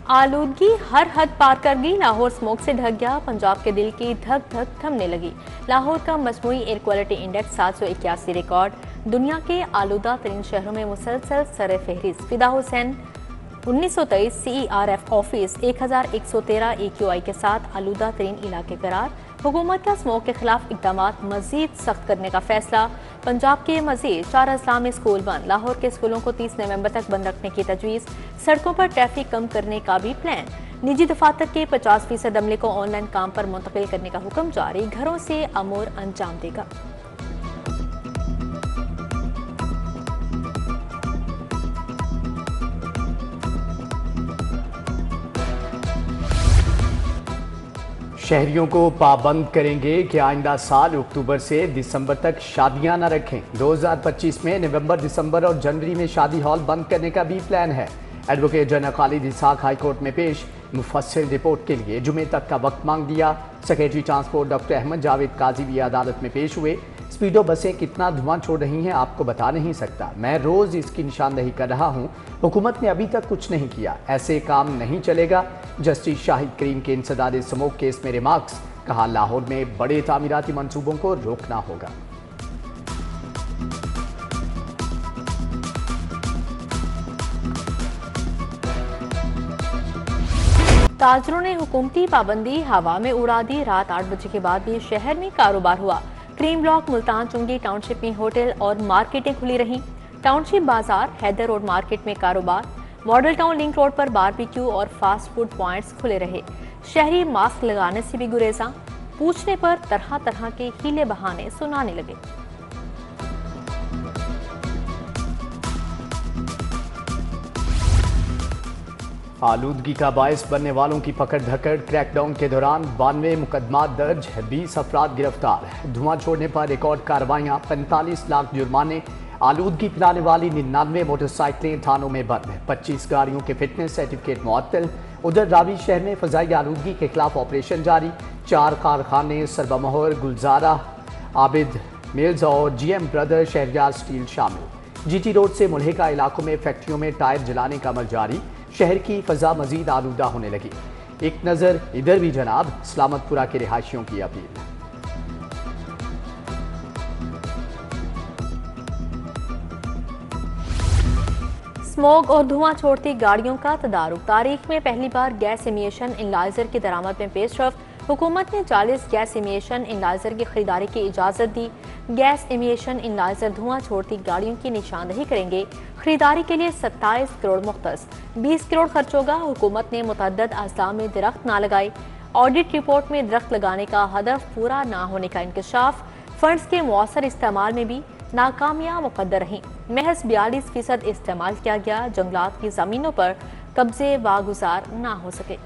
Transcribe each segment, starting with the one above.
आलूदगी हर हद पार कर गई। लाहौर स्मोक से ढक गया। पंजाब के दिल की धक धक थमने लगी। लाहौर का मजमूई एयर क्वालिटी इंडेक्स 781 रिकॉर्ड। दुनिया के आलूदा तरीन शहरों में मुसलसल सर फहरिस्त। फिदा हुसैन 1923 CERF ऑफिस 1113 AQI के साथ आलूदा तरीन इलाके करार। हुकूमत का स्मोक के खिलाफ इकदाम मजीद सख्त करने का फैसला। पंजाब के मजीद 4 अजला में स्कूल बंद। लाहौर के स्कूलों को 30 नवंबर तक बंद रखने की तजवीज़। सड़कों पर ट्रैफिक कम करने का भी प्लान। निजी दफातर के 50% अमले को ऑनलाइन काम पर मुंतकिल करने का हुक्म जारी। घरों से अमूर अंजाम देगा। शहरियों को पाबंद करेंगे कि आइंदा साल अक्टूबर से दिसंबर तक शादियां न रखें। 2025 में नवंबर, दिसंबर और जनवरी में शादी हॉल बंद करने का भी प्लान है। Advocate general Khalid Ishaq high court में पेश। मुफस्सिल रिपोर्ट के लिए जुमे तक का वक्त मांग दिया। Secretary transport doctor Ahmad Javed Kazi भी अदालत में पेश हुए। स्पीडो बसें कितना धुआं छोड़ रही हैं आपको बता नहीं सकता। मैं रोज इसकी निशानदही कर रहा हूं। हुकूमत ने अभी तक कुछ नहीं किया। ऐसे काम नहीं चलेगा। जस्टिस शाहिद करीम के इंसदाद स्मोक केस में रिमार्क्स। कहा लाहौर में बड़े तामीराती मंसूबों को रोकना होगा। ताजरों ने हुकूमती पाबंदी हवा में उड़ा दी। रात 8 बजे के बाद भी शहर में कारोबार हुआ। क्रीम ब्लॉक, मुल्तान चुंगी टाउनशिप में होटल और मार्केटें खुली रहीं। टाउनशिप बाजार, हैदर रोड मार्केट में कारोबार। मॉडल टाउन लिंक रोड पर बारबेक्यू और फास्ट फूड पॉइंट्स खुले रहे। शहरी मास्क लगाने से भी गुरेजा। पूछने पर तरह तरह के हीले बहाने सुनाने लगे। आलूदगी का बायस बनने वालों की पकड़ धकड़। क्रैकडाउन के दौरान 92 मुकदमा दर्ज, 20 अफराद गिरफ्तार। धुआं छोड़ने पर रिकॉर्ड कार्रवाइयां, 45 लाख जुर्माने। आलूदगी फैलाने वाली 99 मोटरसाइकिलें थानों में बंद। 25 गाड़ियों के फिटनेस सर्टिफिकेट मुअत्तल। उधर रावी शहर में फजाई आलूदगी के खिलाफ ऑपरेशन जारी। 4 कारखाने सरबमोहर, गुलजारा, आबिद मिल्स और GM ब्रदर शहरयार स्टील शामिल। GT रोड से मुल्हिका इलाकों में फैक्ट्रियों में टायर जलाने का अमल जारी। शहर की फजा मजीद आलूदा होने लगी। एक नजर इधर भी जनाब। सलामतपुरा के रिहायशियों की अपील। स्मोक और धुआं छोड़ती गाड़ियों का तदारुक। तारीख में पहली बार गैस इमिशन एनालाइजर की दरामद में पेशरफ्त। हुकूमत ने 40 गैस इमिशन एनालाइजर की खरीदारी की इजाज़त दी। गैस इमिशन एनालाइजर धुआं छोड़ती गाड़ियों की निशानदही करेंगे। खरीदारी के लिए 27 करोड़ मुख्तस, 20 करोड़ खर्च होगा। हुकूमत ने मुतअद्दिद अजला में दरख्त ना लगाए। ऑडिट रिपोर्ट में दरख्त लगाने का हदफ पूरा ना होने का इंकशाफ। फंड्स के मौसर इस्तेमाल में भी नाकामियां मुकद्दर रहीं। महज 42% इस्तेमाल किया गया। जंगलात की जमीनों पर कब्जे वागुजार ना हो सके।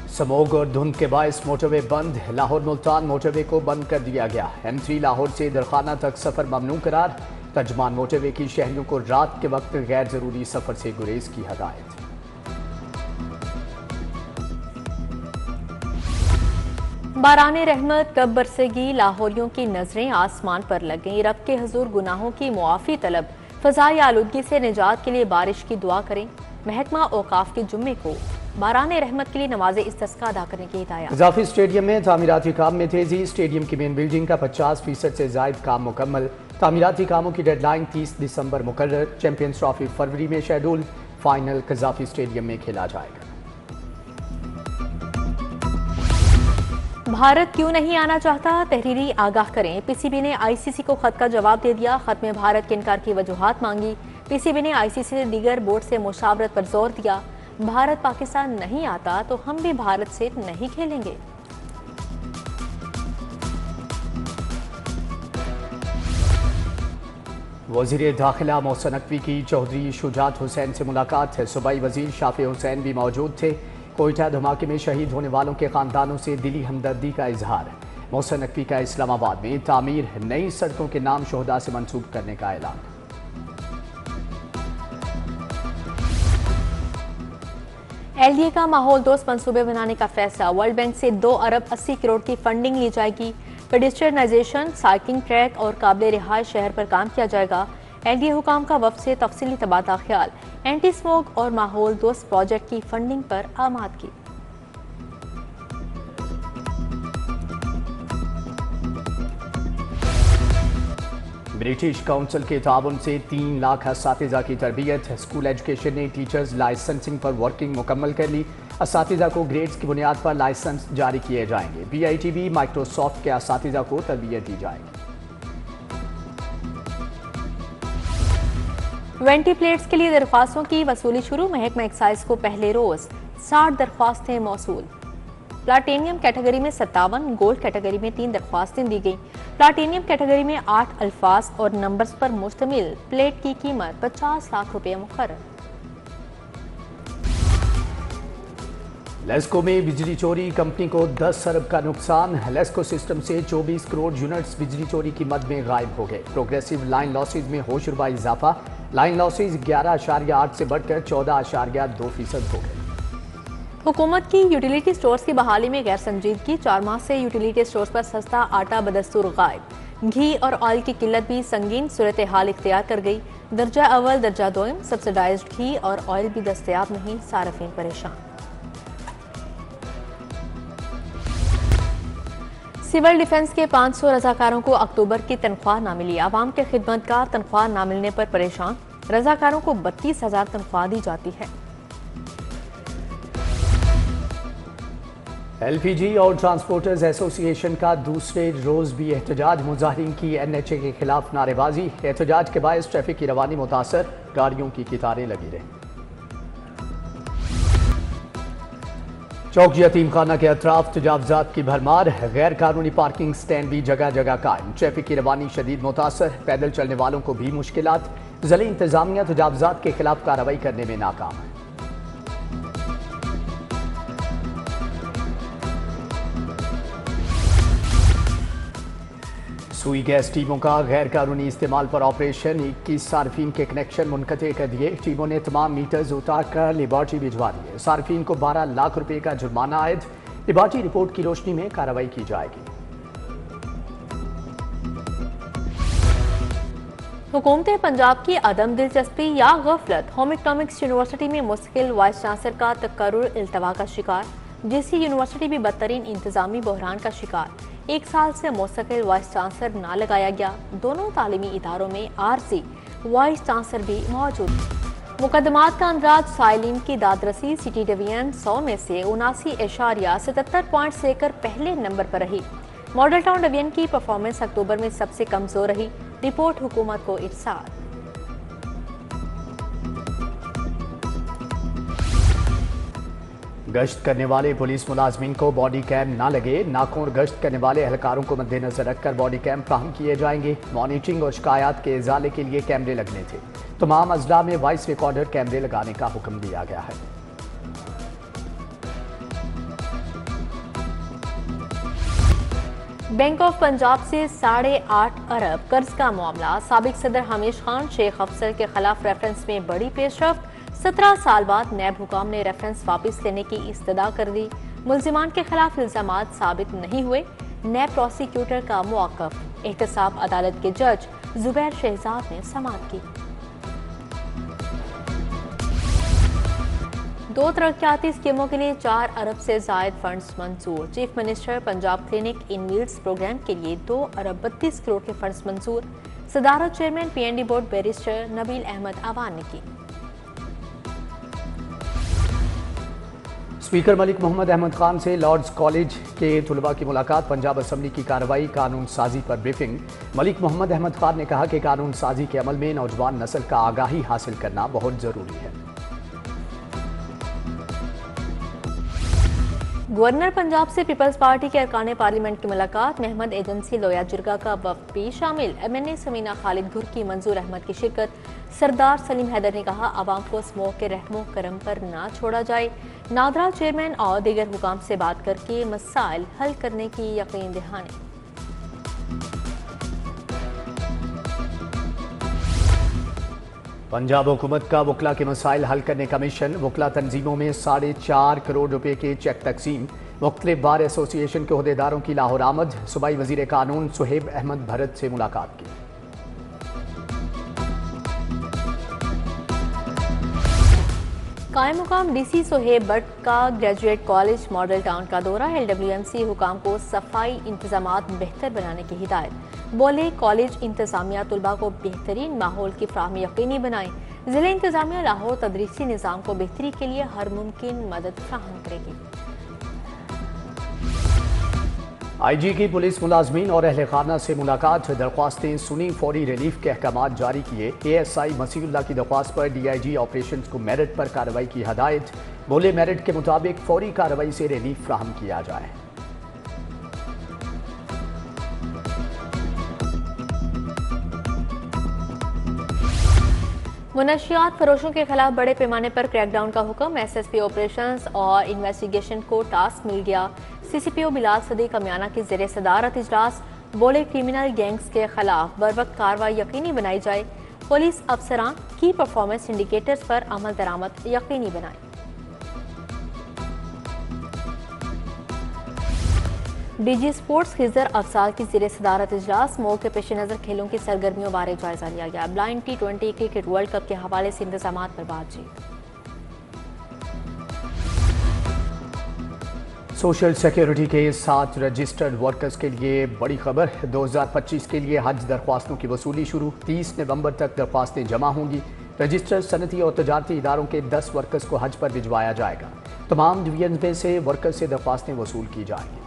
स्मोग और धुंध के बायस मोटरवे बंद। लाहौर मुल्तान मोटरवे को बंद कर दिया गया। M3 लाहौर से दरखाना तक सफर ममनू करार। तर्जमान मोटरवे की शहरियों को रात के वक्त गैर जरूरी सफर से गुरेज की हदायत। बाराने रहमत कब बरसेगी। लाहौरियों की नजरें आसमान पर लग गईं। रब के हुजूर गुनाहों की मुआफ़ी तलब। फ़ज़ाई आलूदगी से निजात के लिए बारिश की दुआ करें। महकमा औकाफ के जुम्मे को बाराने रहमत के लिए नमाज़े इस्तिस्का अदा करने की हिदायत। इजाफी स्टेडियम में तामीराती काम में तेजी। स्टेडियम की मेन बिल्डिंग का 50% से जायद काम मुकम्मल। तामीराती कामों की डेडलाइन 30 दिसंबर मुकर्रर। चैंपियंस ट्रॉफी फरवरी में शेड्यूल। फाइनल कज़ाफी स्टेडियम में खेला जाएगा। भारत क्यों नहीं आना चाहता, तहरीरी आगाह करें। PCB ने ICC को खत का जवाब दे दिया। खत में भारत के इनकार की वजूहात मांगी। PCB ने ICC से दीगर बोर्ड से मुशावरत पर जोर दिया। भारत पाकिस्तान नहीं आता तो हम भी भारत से नहीं खेलेंगे। वज़ीर दाखिला मोहसिन नकवी की चौधरी शुजात हुसैन से मुलाकात है। सूबाई वज़ीर शाफी हुसैन भी मौजूद थे। कोयटा धमाके में शहीद होने वालों के खानदानों से दिली हमदर्दी का इजहार। मोहसिन नकवी का इस्लामाबाद में तामीर नई सड़कों के नाम शोहदा से मंसूब करने का ऐलान। LDA का माहौल दोस्त मंसूबे बनाने का फैसला। वर्ल्ड बैंक से 2 अरब 80 करोड़ की फंडिंग ली जाएगी। पेडिस्ट्रियनाइजेशन, साइकिलिंग ट्रैक और काबिल रिहाइश शहर पर काम किया जाएगा। एलडीए हुकाम का वफ्द से तफसीली तबादला ख्याल। एंटी स्मोक और माहौल दोस्त प्रोजेक्ट की फंडिंग पर आमादगी। ब्रिटिश काउंसिल के ताउन से 3 लाख असातिज़ा की तरबियत। स्कूल एजुकेशन ने टीचर्स लाइसेंसिंग पर वर्किंग मुकम्मल कर ली। असातिज़ा को ग्रेड्स की बुनियाद पर लाइसेंस जारी किए जाएंगे। BITB माइक्रोसॉफ्ट के असातिज़ा को तरबियत दी जाएगी। वेंटिलेटर्स के लिए दरख्वास्तों की वसूली शुरू। महकमा एक्साइज को पहले रोज 60 दरख्वास्तें मौसूल। प्लाटिनियम कैटेगरी में 57, गोल्ड कैटेगरी में 3 दरख्वास्तें दी गई। प्लाटिनियम कैटेगरी में 8 अल्फाज और नंबर्स पर मुश्तमिल प्लेट की कीमत 50 लाख रुपये मुकर्रर। लेस्को में बिजली चोरी, कंपनी को 10 अरब का नुकसान। लेस्को सिस्टम से 24 करोड़ यूनिट्स बिजली चोरी की मद में गायब हो गए। प्रोग्रेसिव लाइन लॉसेज में होशरुबा इजाफा। लाइन लॉसेज 11.8 से बढ़कर 14.2% हो गए। हुकूमत की यूटिलिटी स्टोर्स की बहाली में गैर संजीदगी। 4 माह से यूटिलिटी स्टोर्स पर सस्ता आटा बदस्तूर गायब। घी और ऑयल की किल्लत भी संगीन सूरत हाल इख्तियार कर गई। दर्जा अव्वल दर्जा दोयम सब्सिडाइज्ड घी और ऑयल भी दस्तयाब नहीं, सारफीन परेशान। सिविल डिफेंस के 500 रजाकारों को अक्टूबर की तनख्वाह न मिली। आवाम के खिदमतगार तनख्वाह न मिलने पर परेशान। रजाकारों को 32,000 तनख्वाह दी जाती है। LPG और ट्रांसपोर्टर्स एसोसिएशन का दूसरे रोज भी एहतजाज। मुजाहिरीन की NHA के खिलाफ नारेबाजी। एहतजाज के बायस ट्रैफिक की रवानी मुतासर, गाड़ियों की कतारें लगी रही। चौक यतीम खाना के अतराफ तजावजात की भरमार। गैर कानूनी पार्किंग स्टैंड भी जगह जगह कायम। ट्रैफिक की रवानी शदीद मुतासर, पैदल चलने वालों को भी मुश्किलात। ज़िला इंतजामिया तजावजात के खिलाफ कार्रवाई करने में नाकाम। सुई गैस टीमों का गैर कानूनी इस्तेमाल पर ऑपरेशन। 21 सार्फिन के कनेक्शन मुनक़ते कर दिए। टीमों ने तमाम मीटर्स उतार कर लेबॉर्ट्री भिजवा दिए। सार्फिन को 12 लाख रुपए का जुर्माना आयद। लेबॉर्ट्री रिपोर्ट की रोशनी में कार्रवाई की जाएगी। हुकूमत पंजाब की अदम दिलचस्पी या गफलत। होम इकनॉमिक्स यूनिवर्सिटी में मुस्तकिल वाइस चांसलर का तकर्रुर इल्तवा का शिकार। JC यूनिवर्सिटी भी बदतरीन इंतजामी बहरान का शिकार। 1 साल से मुस्तकिल वाइस चांसलर ना लगाया गया। दोनों तालीमी इदारों में आरजी वाइस चांसलर भी मौजूद। मुकदमात का अंदाज साइलिन की दादरसी। सिटी डिवीजन 100 में से 79.77 पॉइंट्स लेकर पहले नंबर पर रही। मॉडल टाउन डिवीजन की परफॉर्मेंस अक्टूबर में सबसे कमजोर रही। रिपोर्ट हुकूमत को इरसाल। गश्त करने वाले पुलिस मुलाजमीन को बॉडी कैम ना लगे। नाकोर गश्त करने वाले एहलकारों को मद्देनजर रखकर बॉडी कैम फ्राहम किए जाएंगे। मॉनिटरिंग और शिकायत के इजाले के लिए कैमरे लगने थे। तमाम अजला में वॉइस रिकॉर्डर कैमरे लगाने का हुक्म दिया गया है। बैंक ऑफ पंजाब से 8.5 अरब कर्ज का मामला। साबिक सदर हमीश खान शेख अफसर के खिलाफ रेफरेंस में बड़ी पेशरफ्त। 17 साल बाद नैब हुकाम ने रेफरेंस वापस लेने की इस्तदा कर दी। मुल्जिमान के खिलाफ इल्जामात साबित नहीं हुए। नैब प्रोसिक्यूटर का मौक़िफ़। एहतसाब अदालत के जज जुबैर शहजाद ने समाअत की। 2 तरक्याती स्कीमों के लिए 4 अरब से जायद फंड्स मंजूर। Chief minister Punjab clinic in needs programme के लिए 2 अरब 32 करोड़ के फंड्स मंजूर। सदारत chairman PND board barrister Nabil Ahmad Awan ने की। स्पीकर मलिक मोहम्मद अहमद खान से लॉर्ड्स कॉलेज के तलबा की मुलाकात। पंजाब असम्बली की कार्रवाई, कानून साजी पर ब्रीफिंग। मलिक मोहम्मद अहमद खान ने कहा कि कानून साजी के अमल में नौजवान नस्ल का आगाही हासिल करना बहुत जरूरी है। गवर्नर पंजाब से पीपल्स पार्टी के अरकान पार्लियामेंट की मुलाकात। महमद एजेंसी लोया जिरगा का वफ्द भी शामिल। MNA समीना खालिद घुर की मंजूर अहमद की शिरकत। सरदार सलीम हैदर ने कहा आवाम को स्मोक के रहमो करम पर ना छोड़ा जाए। नादरा चेयरमैन और दीगर हुकाम से बात करके मसाइल हल करने की यकीन दहानी। पंजाब हुकूमत का वकला के मसाइल हल करने का मिशन। वकला तंजीमों में 4.5 करोड़ रुपए के चेक तकसीम। मुख्तलिफ बार एसोसिएशन के अहदेदारों की लाहौर आमद, सूबाई वजीर कानून सुहेब अहमद भरत से मुलाकात की। कायम मुकाम डीसी सुहेब भट्ट का ग्रेजुएट कॉलेज मॉडल टाउन का दौरा, LWMC हुकाम को सफाई इंतजामात बेहतर बनाने की हिदायत। बोले कॉलेज इंतजामिया तलबा को बेहतरीन माहौल की फ्राहमी यकीनी बनाए। जिला इंतजामिया लाहौर तदरीसी निज़ाम को बेहतरी के लिए हर मुमकिन मदद फ्राहम करेगी। IG की पुलिस मुलाजमीन और अहले खाना से मुलाकात, दरख्वास्तें सुनी, फौरी रिलीफ के अहकाम जारी किए। ASI मसीहुल्लाह की दरख्वास्त पर DIG ऑपरेशन को मेरिट पर कार्रवाई की हदायत। बोले मेरिट के मुताबिक फौरी कार्रवाई से रिलीफ फ्राहम किया जाए। मुनशियात फरोशों के खिलाफ बड़े पैमाने पर क्रैकडाउन का हुक्म, SSP ऑपरेशंस और इन्वेस्टिगेशन को टास्क मिल गया। CCPO बिलाल सदीक अमियाना की ज़ेरे सदारत इजलास। बोले क्रिमिनल गैंग्स के खिलाफ बरवक्त कार्रवाई यकीनी बनाई जाए। पुलिस अफसरान की परफॉर्मेंस इंडिकेटर्स पर अमल दरामद यकीनी बनाए। DG स्पोर्ट्स खिजर अफसाल की ज़ेरे सदारत इजलास। मोड़ के पेश नज़र खेलों की सरगर्मियों बारे जायजा लिया गया। Blind T20 cricket world cup के हवाले से इंतजाम पर बातचीत। सोशल सिक्योरिटी के साथ रजिस्टर्ड वर्कर्स के लिए बड़ी खबर, 2025 के लिए हज दरख्वास्तों की वसूली शुरू। 30 नवंबर तक दरख्वास्तें जमा होंगी। रजिस्टर्ड सनती और तजारती इदारों के 10 वर्कर्स को हज पर भिजवाया जाएगा। तमाम डिवीजन में से वर्कर्स से दरख्वास्तें वसूल की जाएंगी।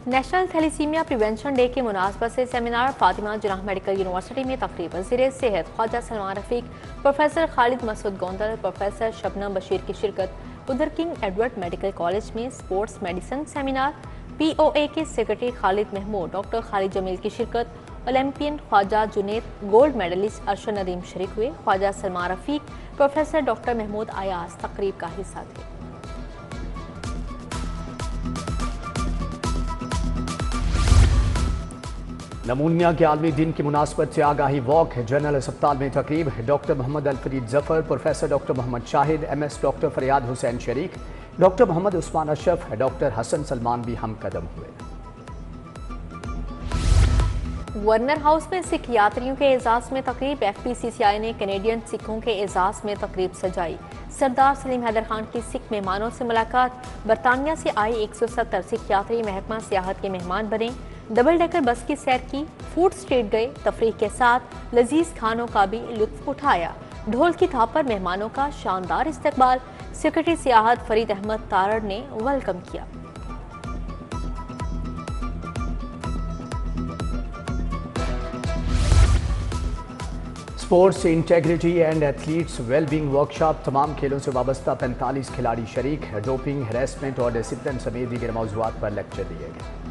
नेशनल थैलीसीमिया प्रिवेंशन डे के मुनासबत से seminar, Fatima Jinnah Medical University में तकरीब। वज़ीर सेहत ख्वाजा सलमान रफीक, प्रोफेसर खालिद मसूद गोंदल, प्रोफेसर शबनम बशीर की शिरकत। उधर किंग एडवर्ड मेडिकल कॉलेज में स्पोर्ट्स मेडिसिन सेमिनार, POA के सेक्रेटरी खालिद महमूद, डॉक्टर खालिद जमील की शिरकत। Olympian Khawaja Junaid, gold medallist Arshad Nadeem शरीक हुए। ख्वाजा सलमान रफीक, प्रोफेसर डॉक्टर महमूद अयाज तकरीब का हिस्सा थे। नमूनिया के आलमी दिन की मुनासबत से आगाही वॉक, जनरल अस्पताल में तकरीब। Doctor Mohammad Alfarid Zafar, professor doctor Mohammad Shahid, MS doctor Faryad Hussain शरीक, डॉक्टर मोहम्मद उस्मान अशरफ, डॉक्टर हसन सलमान भी हम कदम हुए। वर्नर हाउस में सिख यात्रियों के एजाज में तकरीब। FPCCI ने कैनेडियन सिखों के एजाज में तकरीब सजाई। सरदार सलीम हैदर खान की सिख मेहमानों से मुलाकात। बरतानिया से आए 170 सिख यात्री महकमा सियाहत के मेहमान बने। डबल डेकर बस की सैर की, फूड स्ट्रीट गए, तफरीह के साथ लजीज खानों का भी लुत्फ उठाया। ढोल की थाप पर मेहमानों का शानदार इस्तकबाल। सेक्रेटरी सियाहत फरीद अहमद तारड़ ने वेलकम किया। Sports integrity and athletes wellbeing workshop, तमाम खेलों से वाबस्ता 45 खिलाड़ी शरीक। डोपिंग, हैरेसमेंट और डिसिप्लिन समेत दीगर मौज़ूआत पर लेक्चर दिए गए।